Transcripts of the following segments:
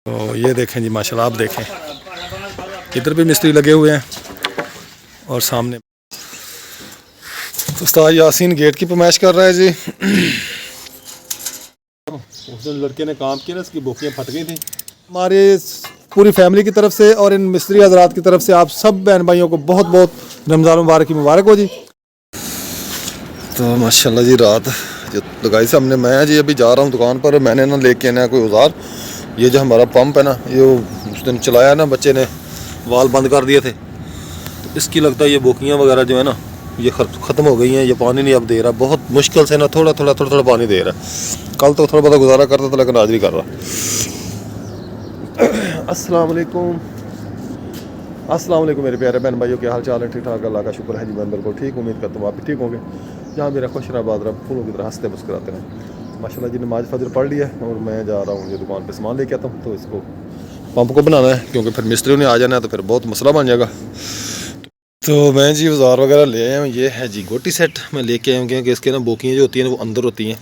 तो ये देखें जी माशाल्लाह, आप देखें इधर भी मिस्त्री लगे हुए हैं और सामने उस्ताद यासीन गेट की फरमाइश कर रहा है जी। उस दिन लड़के ने काम किया ना, उसकी बोकियाँ फट गई थी। हमारे पूरी फैमिली की तरफ से और इन मिस्त्री हजरात की तरफ से आप सब बहन भाइयों को बहुत बहुत रमज़ान मुबारक की मुबारक हो जी। तो माशाल्लाह जी रात जो लगाई से हमने, मैं जी अभी जा रहा हूँ दुकान पर, मैंने ना लेके आना कोई औजार। ये जो हमारा पंप है ना, ये उस दिन चलाया ना बच्चे ने, वाल बंद कर दिए थे, तो इसकी लगता है ये बोकियाँ वगैरह जो है ना ये ख़त्म हो गई हैं। ये पानी नहीं अब दे रहा, बहुत मुश्किल से ना थोड़ा थोड़ा पानी दे रहा है। कल तो थोड़ा बहुत गुजारा करता था लेकिन आज भी कर रहा। अस्सलाम वालेकुम मेरे प्यारे बहन भाइयों, क्या हाल चाल है? ठीक ठाक, अल्लाह का शुक्र है जी, मैं बिल्कुल ठीक। उम्मीद करता हूँ आप भी ठीक होंगे। जहाँ मेरा खुश रहा बात रहा, फूलों की तरह हंसते मुस्कुराते रहें। माशाल्लाह जी नमाज फजर पढ़ लिया और मैं जा रहा हूँ ये दुकान पे सामान लेके आता हूँ। तो इसको पंप को बनाना है क्योंकि फिर मिस्त्रियों ने आ जाना है, तो फिर बहुत मसला बन जाएगा। तो मैं जी औजार वगैरह ले आया हूँ। ये है जी गोटी सेट मैं लेके आया हूँ, क्योंकि इसके ना बोकियाँ जो होती हैं वो अंदर होती हैं,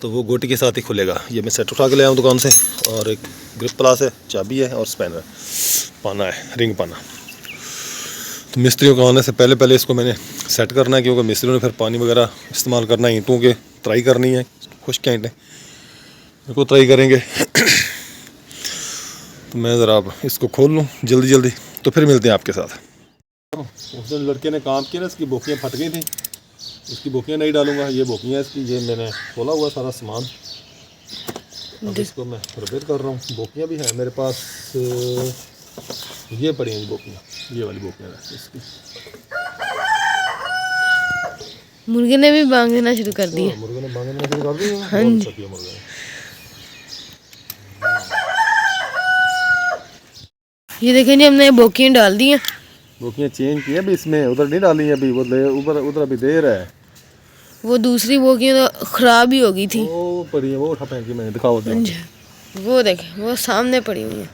तो वो गोटी के साथ ही खुलेगा। ये मैं सेट उठा के ले आया हूँ दुकान से, और एक ग्रिप प्लास है, चाबी है और स्पैनर पाना है, रिंग पाना। तो मिस्त्रियों को आने से पहले पहले इसको मैंने सेट करना है, क्योंकि मिस्त्रियों ने फिर पानी वगैरह इस्तेमाल करना है, ईंटों के ट्राई करनी है, खुश्क ईंटें इनको ट्राई करेंगे। तो मैं ज़रा अब इसको खोल लूँ जल्दी जल्दी, तो फिर मिलते हैं आपके साथ। उस दिन लड़के ने काम किया ना, इसकी बोकियाँ फट गई थी, इसकी बोकियाँ नहीं डालूंगा। ये बोकियाँ इसकी, ये मैंने खोला हुआ सारा सामान, अब इसको मैं रिपेयर कर रहा हूँ। बोकियाँ भी हैं मेरे पास, ये पड़ी हैं बोकियाँ, ये वाली बोकियाँ इसकी। मुर्गे ने भी बांगना शुरू कर दिया। मुर्गे ने बांगना शुरू कर दिया। हाँ जी, मुर्गे ये देखें जी, हमने बोकियाँ डाल दी हैं। बोकियाँ चेंज की है अभी, इसमें उधर नहीं डाली है अभी, वो ऊपर उधर अभी देर है। वो दूसरी बोकियाँ तो ख़राब ही हो गई थी। वो पड़ी है, वो उठा फेंकी मैंने, दिखाओ वो देखें, वो सामने पड़ी हुई है।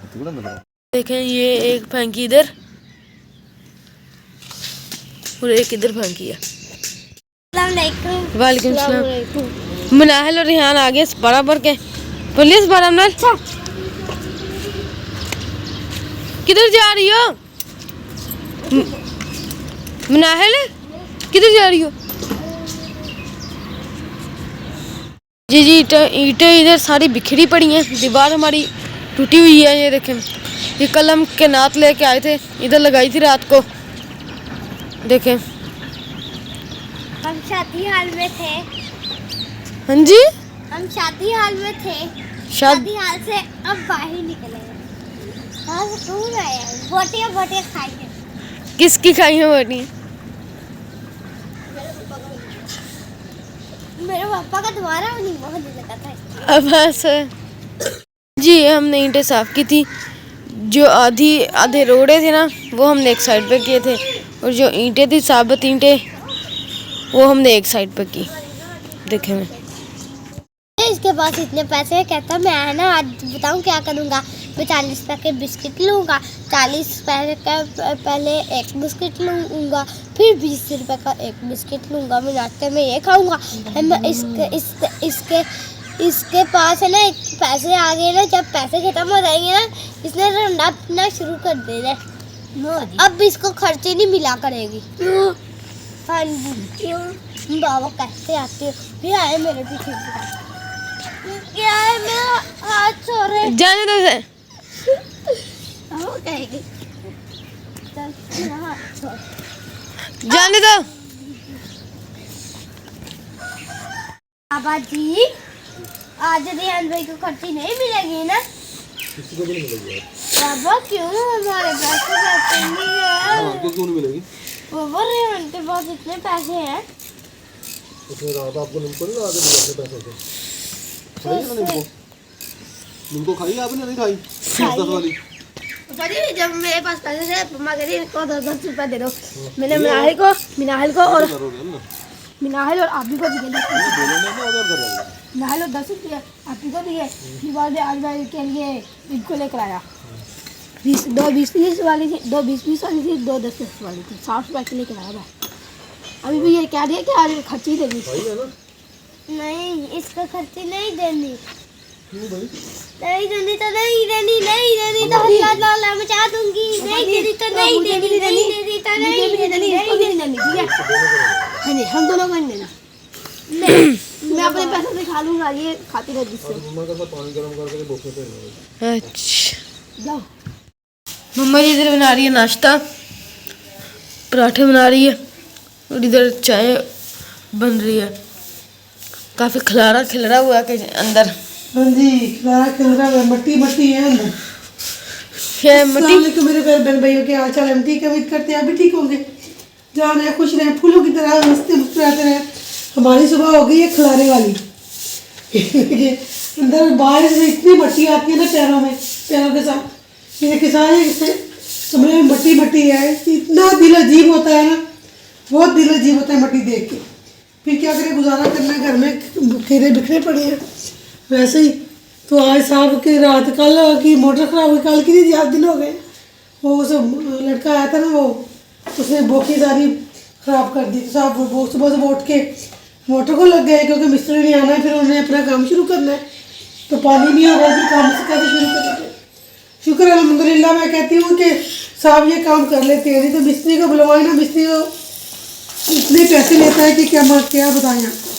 देखें ये एक फेंकी इधर और एक इधर फेंकी है। वालेकुम सलाम। मुनाहिल और रिहान आ गए बराबर के। पुलिस बराबर किधर जा रही हो? मुनाहिल किधर जा रही हो? जी जी, ईंटें इधर सारी बिखरी पड़ी हैं, दीवार हमारी टूटी हुई है। ये देखें, ये कल हम के नात लेके आए थे, इधर लगाई थी रात को। देखें हम शादी हाल में थे। हाँ जी, हम शादी हाल में थे, शादी हाल से अब बाहर निकले हैं। दूर आए हैं, बोटियाँ खाई हैं। किसकी खाई है बोटी? मेरे पापा का दोबारा नहीं बहुत लगा था। अब बस जी, हमने ईंटें साफ़ की थी। जो आधे रोड़े थे ना, वो हमने एक साइड पे किए थे, और जो ईंटें थी साबित ईंटें, वो हमने एक साइड पे की। देखें मैं इसके पास इतने पैसे, कहता मैं है ना आज बताऊं क्या करूंगा। मैं 40 पैसे के बिस्किट लूँगा, 40 पैसे का पहले एक बिस्किट लूँगा, फिर 20 रुपए का एक बिस्किट लूँगा। मैं नाश्ते में ये खाऊंगा। इसके पास है ना पैसे आ गए ना, जब पैसे खत्म हो जाएंगे ना, इसने रंडा पीना शुरू कर देना। अब इसको खर्चे नहीं मिला करेगी। हाँ जी, बाबा कैसे आते हो? फिर आए मेरे पीछे, क्या है मेरा हाथ सो रहे, जाने दो इसे। जाने दो। बाबा जी, आज रिहान भाई को खर्ची नहीं मिलेगी ना? किसी को भी नहीं मिलेगी बाबा क्यों? हमारे पैसे नहीं है। क्यों नहीं मिलेगी? बाबा रिहान के पास इतने पैसे हैं। उसने रात आपको निम्को नहीं लगा के अपने पैसों से खाई ना निम्को खाई आपने? नहीं खाई 10 वाली। जब मेरे पास पैसे थे, मम्मा कह रही इनको 10 रुपए दे दो। मैंने मिनाहिल को और आबी को दिए। मिनाहिल 10 रुपये आबी को दिए। बाद आज भाई के लिए इनको लेकर आया। 2 20 वाली थी, 2 20 वाली थी, 2 10 वाली थी। 60 रुपये के लेकर आया। अभी भी ये कह रही है कि आज खर्ची देगी। नहीं, इसका खर्ची नहीं देनी। नहीं देनी तो नहीं देनी, नहीं देनी तो हल्ला मचा दूंगी, नहीं देनी तो नहीं देनी, नहीं देनी तो नहीं देनी, नहीं देनी, ठीक है? हाँ जी, हम दोनों को नहीं देना। मैं अपने पैसे से खा लूंगा, ये खाती रह जिससे। अच्छा मम्मा जी इधर बना रही है नाश्ता, पराठे बना रही है और इधर चाय बन रही है। काफ़ी खिलरा हुआ है कि अंदर। हाँ जी, खिलरा है, मट्टी है अंदर। क्या है मट्टी? अस्सलाम वालेकुम मेरे बहन भाइयों के हाल चाल, हम ठीक है, उम्मीद करते हैं आप भी ठीक होंगे। जान रहे खुश रहे, फूलों की तरह हंसते मुस्कुराते रहे। हमारी सुबह हो गई है खिलारे वाली। अंदर बारिश में इतनी मट्टी आती है ना पैरों के साथ, मेरे सारे कमरे में मट्टी है। इतना दिल अजीब होता है ना, बहुत दिल अजीब होता है मट्टी देख के। फिर क्या करें, गुजारा करना, घर में कीड़े बिखरे पड़े हैं। वैसे ही तो आज साहब की रात कल की मोटर खराब हुई, कल की 4 दिन हो गए। वो सब लड़का आया था ना, वो उसने बोकी सारी खराब कर दी। तो साहब वो सुबह से उठ के मोटर को लग गए, क्योंकि मिस्त्री नहीं आना है, फिर उन्होंने अपना काम शुरू करना है। तो पानी नहीं होगा, फिर काम से कैसे शुरू करेंगे। शुक्र अल्हम्दुलिल्लाह, मैं कहती हूँ कि साहब ये काम कर लेते हैं, नहीं तो मिस्त्री को बुलवाए ना, मिस्त्री को इतने पैसे लेता है कि क्या बताएं आपको।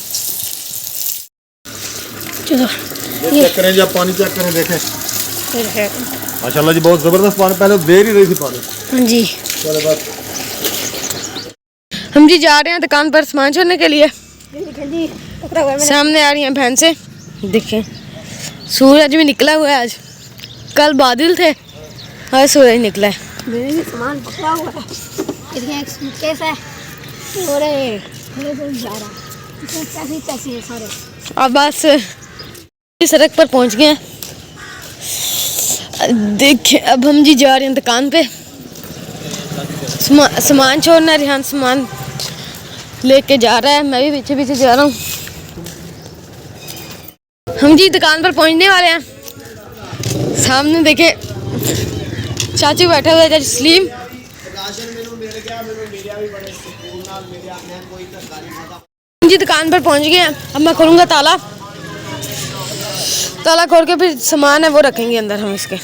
चलो चेक करें जी, आप पानी चेक करें, देखें माशाल्लाह जी, बहुत ज़बरदस्त पानी। पहले तो दे ही रही थी पानी। हाँ जी, चलो बस हम जी जा रहे हैं दुकान पर सामान छोड़ने के लिए। सामने आ रही हैं भैंसें, देखें सूरज भी निकला हुआ है आज, कल बादल थे, आज सूरज निकला है। मेरे भी सामान पकड़ा हुआ है, इसमें एक सूटकेस है और जा रहा है, पैसे हैं सारे। अब बस सड़क पर पहुंच गए हैं। देखिए अब हम जी जा रहे हैं दुकान पे, सामान छोड़ना। रिहान सामान लेके जा रहा है, मैं भी पीछे पीछे जा रहा हूँ। हम जी दुकान पर पहुंचने वाले हैं। सामने देखे चाचू बैठे हुए, चाचू सलीम। जी दुकान पर पहुंच गए हैं। अब मैं खोलूँगा ताला खोल के फिर सामान है वो रखेंगे अंदर हम इसके।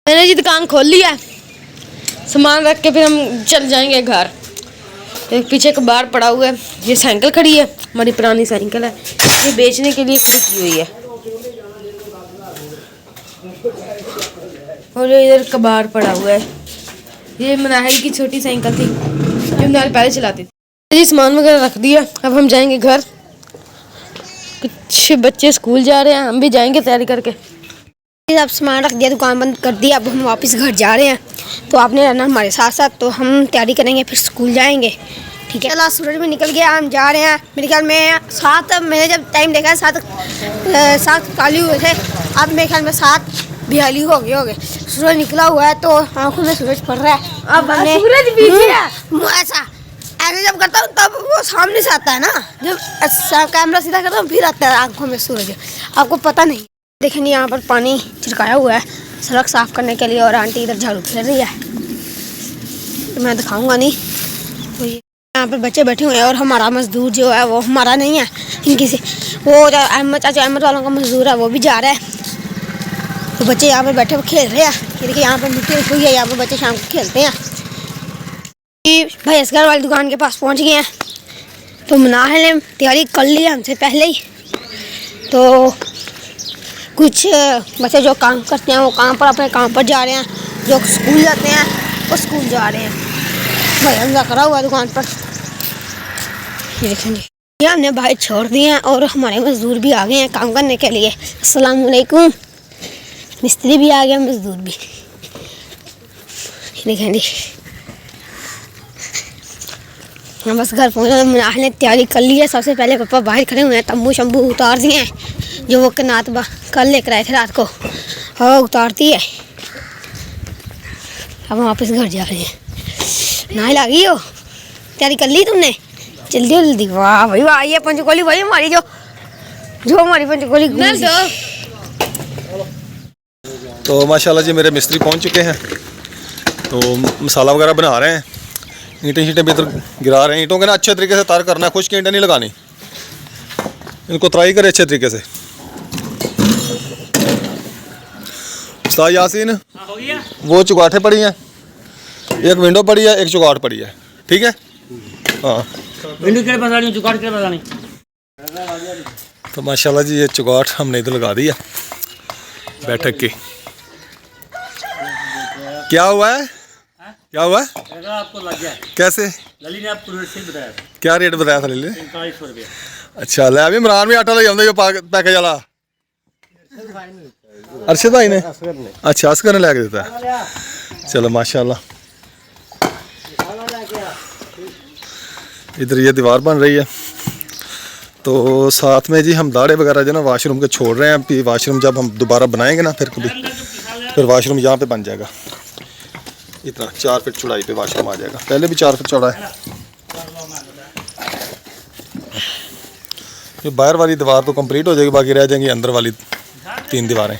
मैंने जी दुकान खोल लिया है, सामान रख के फिर हम चल जाएंगे घर। एक पीछे कबाड़ पड़ा हुआ है, ये साइकिल खड़ी है, हमारी पुरानी साइकिल है, ये बेचने के लिए खड़ी की हुई है। और ये इधर कबाड़ पड़ा हुआ है, ये मनाहिल की छोटी साइकिल थी जो मनाहिल पहले चलाती थी। जी सामान वगैरह रख दिया, अब हम जाएंगे घर। कुछ बच्चे स्कूल जा रहे हैं, हम भी जाएंगे तैयारी करके। अब सामान रख दिया, दुकान बंद कर दी, अब हम वापस घर जा रहे हैं। तो आपने रहना हमारे साथ साथ, तो हम तैयारी करेंगे फिर स्कूल जाएंगे, ठीक है? चला सूरज भी निकल गया, हम जा रहे हैं। मेरे ख्याल में 7, मैंने जब टाइम देखा 7 काली हुए थे, अब मेरे ख्याल में 7:42 हो गए। सूरज निकला हुआ है तो आँखों में सूरज पड़ रहा है। अब हमने सूरज पीछे है, ऐसे जब करता हूँ तब वो सामने से आता है ना, जब कैमरा सीधा करता हूँ फिर आता है आँखों में सूरज, आपको पता नहीं। देखें यहाँ पर पानी छिड़काया हुआ है सड़क साफ करने के लिए, और आंटी इधर झाड़ू फेर रही है, तो मैं दिखाऊंगा नहीं। तो यहाँ पर बच्चे बैठे हुए हैं, और हमारा मजदूर जो है वो हमारा नहीं है, इनकी से वो अहमद वालों का मजदूर है, वो भी जा रहा है। तो बच्चे यहाँ पर बैठे हुए खेल रहे हैं, देखिए यहाँ पर मिट्टी रखी हुई है, यहाँ पर बच्चे शाम को खेलते हैं। भाई असगर वाली दुकान के पास पहुँच गए हैं, तो मनाहिल ने तैयारी कर ली है हमसे पहले ही। तो कुछ बच्चे जो काम करते हैं वो अपने काम पर जा रहे हैं, जो स्कूल जाते हैं वो स्कूल जा रहे हैं। भाई हमला करा हुआ दुकान पर, ये देखेंगे। ये हमने भाई छोड़ दिए हैं, और हमारे मजदूर भी आ गए हैं काम करने के लिए। अस्सलाम वालेकुम। मिस्त्री भी आ गया, मजदूर भी। ये देखेंगे, हम बस घर पहुँचे। मनाहिल ने तैयारी कर ली है। सबसे पहले पापा बाहर खड़े हुए हैं, तंबू शंबू उतार दिए हैं, जो वो कनात कल लेकर आए थे रात को, हवा उतारती है। अब हम वापस घर जा रहे हैं। नाहिल आ गई हो, तैयारी कर ली तुमने? जल्दी। वाह भाई वाह, ये पंचकोली भाई हमारी जो हमारी पंचकोली तो माशाल्लाह जी मेरे मिस्त्री पहुंच चुके हैं, तो मसाला वगैरह बना रहे हैं। ईंटें भी इधर गिरा रहे हैं। ईंटों के ना अच्छे तरीके से तार करना है, खुश्क ईंटें नहीं लगानी, इनको तराई करे अच्छे तरीके से। उस्ताद यासीन, हो गया। वो चुगाठे पड़ी हैं, एक विंडो पड़ी है, एक चुगाट पड़ी है, ठीक है। हाँ विंडो के पास आनी, जुगाड़ के पास आनी। तो माशाल्लाह जी ये चुगाट हमने इधर लगा दी है बैठक की। क्या हुआ है, क्या हुआ है? आपको लग गया कैसे? लली ने आपको रेट सही बताया था, क्या रेट बताया था लीले? 4500 रुपया। अच्छा ले अभी इमरान भी आटा ले आਉਂਦੇ जो पैकेज वाला अरशद भाई ने, अच्छा असगर ने ला के देता है। चलो माशाल्लाह। इधर ये दीवार बन रही है, तो साथ में जी हम दाढ़े वगैरह जो ना वाशरूम के छोड़ रहे हैं। फिर वाशरूम जब हम दोबारा बनाएंगे ना फिर कभी, फिर वाशरूम यहाँ पे बन जाएगा। इतना 4 फीट चौड़ाई पे वाशरूम आ जाएगा, पहले भी 4 फीट चौड़ा है। ये बाहर वाली दीवार तो कंप्लीट हो जाएगी, बाकी रह जाएंगी अंदर वाली 3 दीवारें।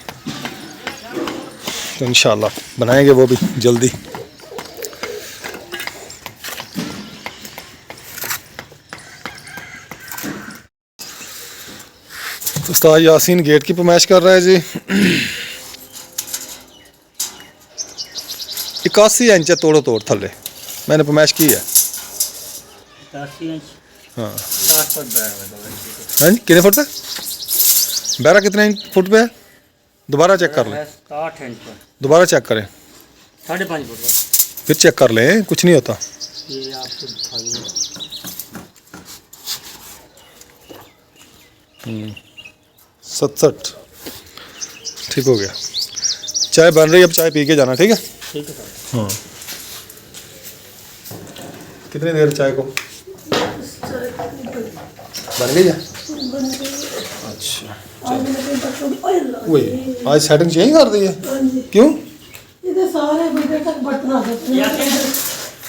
तो इंशाल्लाह बनाएंगे वो भी जल्दी। उस्ताद यासीन गेट की पैमाइश कर रहा है जी। 81 इंच है तोड़ो तोड़ थले, मैंने पैमाइश की है। 80 इंच हाँ 60 फुट बैग है। हाँ कितने फुट पे बैरा, कितने फुट पे है? दोबारा चेक कर लें, 60 इंच पर दोबारा चेक करें, 5.5 फुट पर। फिर चेक कर लें, कुछ नहीं होता। ये आपको दिखा दूंगा। 67 ठीक हो गया। चाय बन रही है, अब चाय पी के जाना, ठीक है। ठीक है सर। हाँ कितनी देर चाय को बन गई है? अच्छा वही आज सेटिंग चेंज कर दी है, क्यों? इधर सारे बड़े तक बर्तन आ जाते हैं,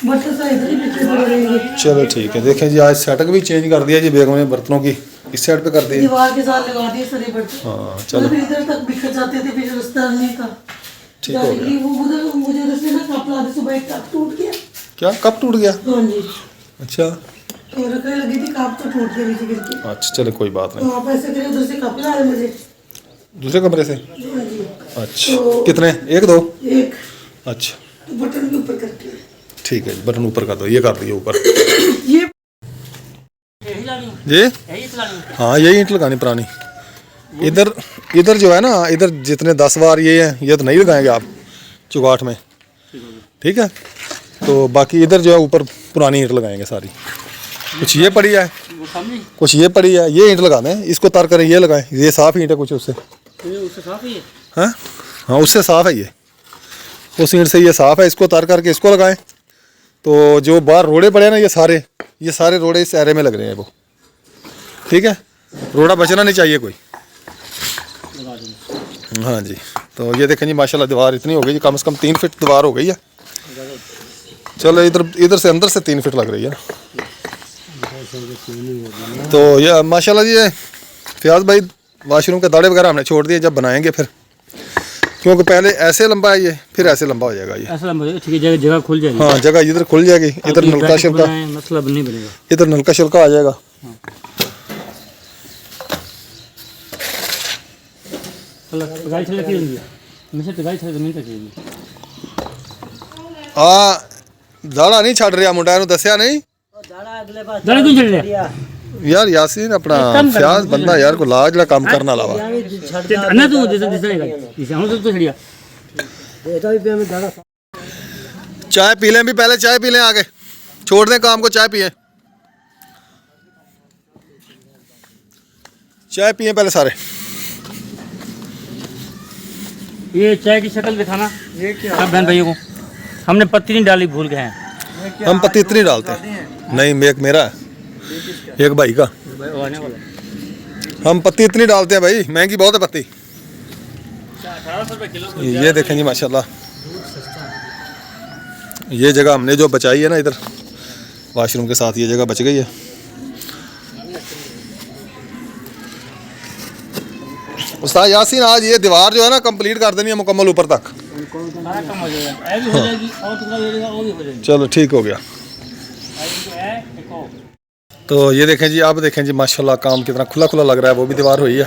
बर्तन सारे इधर ही पीछे पड़े रहेंगे। चलो ठीक है। देखें जी आज सेटिंग भी चेंज कर दिया जी, बेगम ने बर्तनों की इस साइड पे कर दी। दीवार के साथ लगा दिए सारे बर्तन। हाँ चलो फिर इधर तक बिखर जाते थे, फिर रास्ता नहीं था। ठीक हो गया। वो उधर मुझे उधर से ना कप ला दी, सुबह एक कप टूट गया। क्या कप टूट गया? हाँ जी, अच्छा तो रखने लगी थी, कप तो टूट गया नीचे गिर के। अच्छा चलो कोई बात तो नहीं। आप ऐसे करें, उधर से कप ला रहे मुझे। दूसरे कमरे से? हाँ जी, अच्छा तो- कितने, एक दो? एक अच्छा तो बटन के ऊपर करके ठीक है, बटन ऊपर कर दो, ये कर दिए ऊपर। ये यही लानी है, जी यही चलानी है। हाँ यही ईंट लगानी पुरानी। इधर इधर जो है ना, इधर जितने 10 बार ये हैं ये तो नहीं लगाएंगे आप चुगाट में, ठीक है। तो बाकी इधर जो है ऊपर पुरानी ईंट लगाएंगे सारी। कुछ ये पड़ी है, वो समझी, कुछ ये पड़ी है, ये ईंट लगा दें, इसको तार करें ये लगाएं। ये साफ ईंट है कुछ उससे, ये उससे साफ ही है। हाँ हाँ उससे साफ है, ये उस ईंट से ये साफ है। इसको तार करके इसको लगाएं। तो जो बाहर रोड़े पड़े हैं ना, ये सारे रोड़े इस एरे में लग रहे हैं वो, ठीक है। रोड़ा बचना नहीं चाहिए कोई। लगा दूंगा। हाँ जी, तो ये देखें जी माशाल्लाह दीवार इतनी हो गई जी, कम से कम 3 फीट दीवार हो गई है। चलो इधर से अंदर से 3 फीट लग रही है। तो ये माशाल्लाह जी, ये फयाज भाई वाशरूम के दाढ़े वगैरह हमने छोड़ दिए, जब बनाएंगे फिर, क्योंकि पहले ऐसे लंबा है ये, फिर ऐसे लंबा हो जाएगा ये। ऐसा लंबा है, ठीक है, जगह जगह खुल जाएगी। हाँ जगह इधर खुल जाएगी, इधर ये नलका ब्रैकेट शिल्का, बनाएं, मसला नहीं बनेगा। इधर नलका शिल्का आ जाएगा। गाड़ी चला के होंगी, हमेशा तो गाड़ी चला जमीन तक होंगी। दाड़ा नहीं छड़ रहा मुंडा ने दसिया नहीं दाड़ा क्यों चल रहा? यार यासीन अपना फयाज बंदा यार को लाज ला काम करना लावा। अन्ना तू जैसे जैसे हम तो छड़िया। चाय पी लें भी, पहले चाय पी लें, आगे छोड़ दें काम को, चाय पिए, चाय पिए पहले सारे। ये चाय की शक्ल दिखाना, ये क्या सब बहन भाइयों को। हमने पत्ती नहीं डाली, भूल गए हैं। हम पत्ती इतनी डालते हैं नहीं, मेरा है, एक भाई का। वो आने वाला। हम पत्ती इतनी डालते हैं भाई, महंगी बहुत है पत्ती। 1800 रुपये किलो। ये देखें जी माशाल्लाह, ये जगह हमने जो बचाई है ना इधर वाशरूम के साथ, ये जगह बच गई है। उस्ताद यासीन आज ये दीवार जो है ना कंप्लीट कर देनी है मुकम्मल ऊपर तक। सारा कम हो जाएगा, ऐ भी हो जाएगी और टुकड़ा हो जाएगा, वो भी हो जाएगी। चलो ठीक हो गया। एक और। तो ये देखें जी, आप देखें जी माशाल्लाह काम कितना खुला खुला लग रहा है। वो भी दीवार हुई है,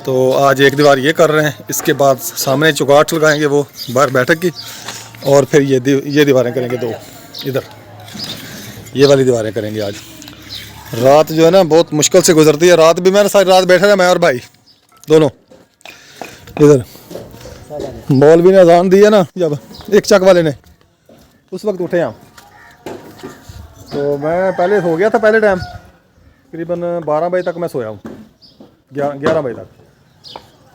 तो आज एक दीवार ये कर रहे हैं, इसके बाद सामने चौगाठ लगाएंगे वो बाहर बैठक की, और फिर ये दीवारें करेंगे 2 इधर, ये वाली दीवारें करेंगे आज। रात जो है ना बहुत मुश्किल से गुजरती है। रात भी मैंने सारी रात बैठे रहे, मैं और भाई दोनों इधर। मौलवी ने अजान दी है ना जब एक चक वाले ने, उस वक्त उठे हम। तो मैं पहले सो गया था, पहले टाइम तकरीबन 12 बजे तक मैं सोया हूँ, 11 बजे तक।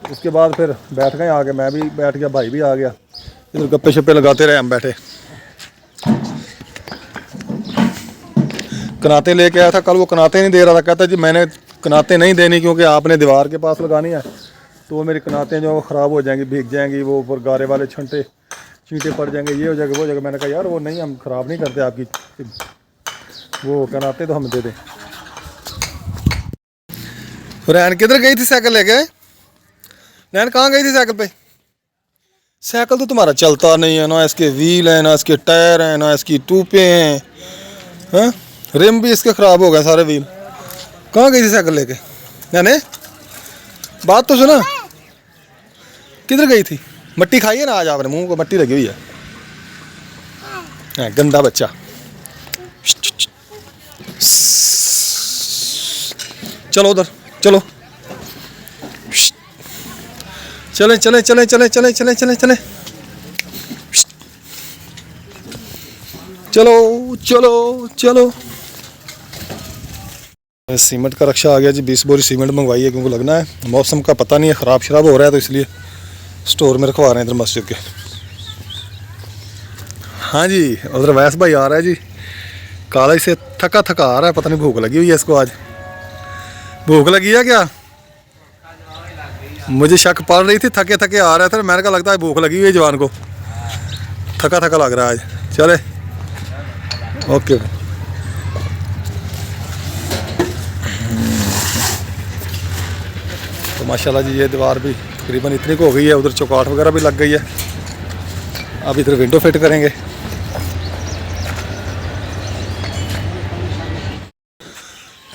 उसके बाद फिर बैठ गए आगे, मैं भी बैठ गया, भाई भी आ गया, इधर गप्पे शप्पे लगाते रहे हम बैठे। कनाते लेके आया था कल, वो कनाते नहीं दे रहा था, कहता जी मैंने कनाते नहीं देनी क्योंकि आपने दीवार के पास लगानी है, तो वो मेरी कनातें जो ख़राब हो जाएंगी, भीग जाएंगी, वो ऊपर गारे वाले चींटे पड़ जाएंगे, ये हो जाएगा वो जगह। मैंने कहा यार वो नहीं, हम ख़राब नहीं करते आपकी, वो कनाते तो हम दे दें। रैन किधर गई थी साइकिल लेके? रैन कहाँ गई थी साइकिल पे? साइकिल तो तुम्हारा चलता नहीं है ना, इसके व्हील हैं ना, इसके टायर हैं ना, इसकी टूपे हैं, रिम भी इसके ख़राब हो गए सारे व्हील। कहाँ गई थी साइकिल लेके? यानी बात तो सुना, किधर गई थी? मट्टी खाई है ना आज आपने? मुंह को मट्टी लगी हुई है, गंदा बच्चा। चलो उधर चलो, चले चले चले चले चले चले चले चले चलो चलो चलो। सीमेंट का रक्षा आ गया जी, 20 बोरी सीमेंट मंगवाई है क्योंकि लगना है। मौसम का पता नहीं है, ख़राब शराब हो रहा है तो इसलिए स्टोर में रखवा रहे हैं इधर मस्जिद के। हाँ जी, उधर वैस भाई आ रहा है जी, कॉलेज से थका थका आ रहा है, पता नहीं भूख लगी हुई है इसको। आज भूख लगी है क्या? मुझे शक पड़ रही थी, थके थके आ रहा था, मैंने कहा लगता है भूख लगी हुई है जवान को, थका थका लग रहा है आज। चले ओके। तो माशाल्लाह जी ये दीवार भी तकरीबन इतनी को हो गई है, उधर चौकाठ वगैरह भी लग गई है। अब इधर विंडो फिट करेंगे।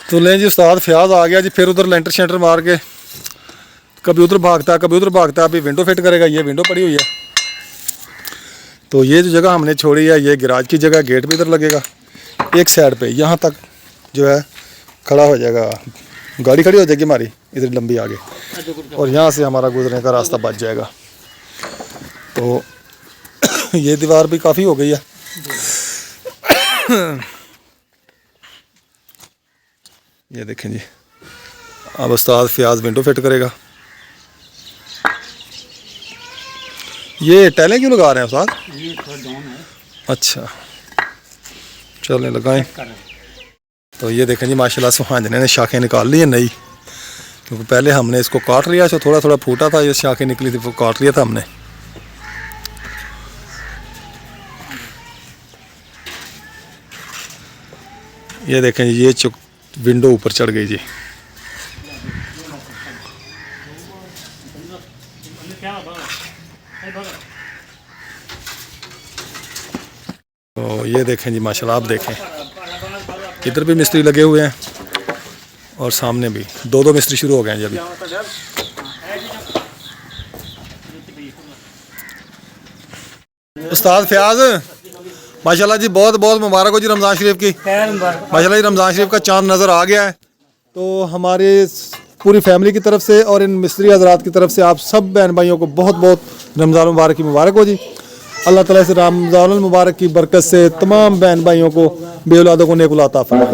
तो लें जी, उस्ताद फयाज आ गया जी, फिर उधर लेंटर शेंटर मार के कभी उधर भागता कभी उधर भागता, अभी विंडो फिट करेगा। ये विंडो पड़ी हुई है, तो ये जो जगह हमने छोड़ी है ये गैराज की जगह, गेट भी इधर लगेगा एक साइड पे, यहाँ तक जो है खड़ा हो जाएगा, गाड़ी खड़ी हो जाएगी हमारी इधर लंबी आगे, और यहाँ से हमारा गुजरने का रास्ता बच जाएगा। तो ये दीवार भी काफ़ी हो गई है। ये देखें जी, अब उस्ताद फयाज विंडो फिट करेगा। ये टाइलें क्यों लगा रहे हैं उस्ताद? ये थोड़ा डाउन है। अच्छा चलें लगाएं। तो ये देखें जी माशाल्लाह सुहांजने ने शाखें निकाल ली है नई, क्योंकि पहले हमने इसको काट लिया, तो थोड़ा थोड़ा फूटा था, ये शाखें निकली थी, वो काट लिया था हमने। ये देखें जी, ये विंडो ऊपर चढ़ गई जी। तो ये देखें जी माशाल्लाह, आप देखें इधर भी मिस्त्री लगे हुए हैं और सामने भी 2-2 मिस्त्री शुरू हो गए हैं जी अभी। उस्ताद फयाज माशाल्लाह जी, बहुत बहुत मुबारक हो जी रमज़ान शरीफ की। माशाल्लाह जी रमज़ान शरीफ का चांद नज़र आ गया है। तो हमारे पूरी फैमिली की तरफ से और इन मिस्त्री हजरात की तरफ से आप सब बहन भाइयों को बहुत बहुत रमज़ान मुबारक की मुबारक हो जी। अल्लाह ताला से रमज़ान मुबारक की बरकत से तमाम बहन भाइयों को बे औलादों को नेक औलाद अता फरमाए।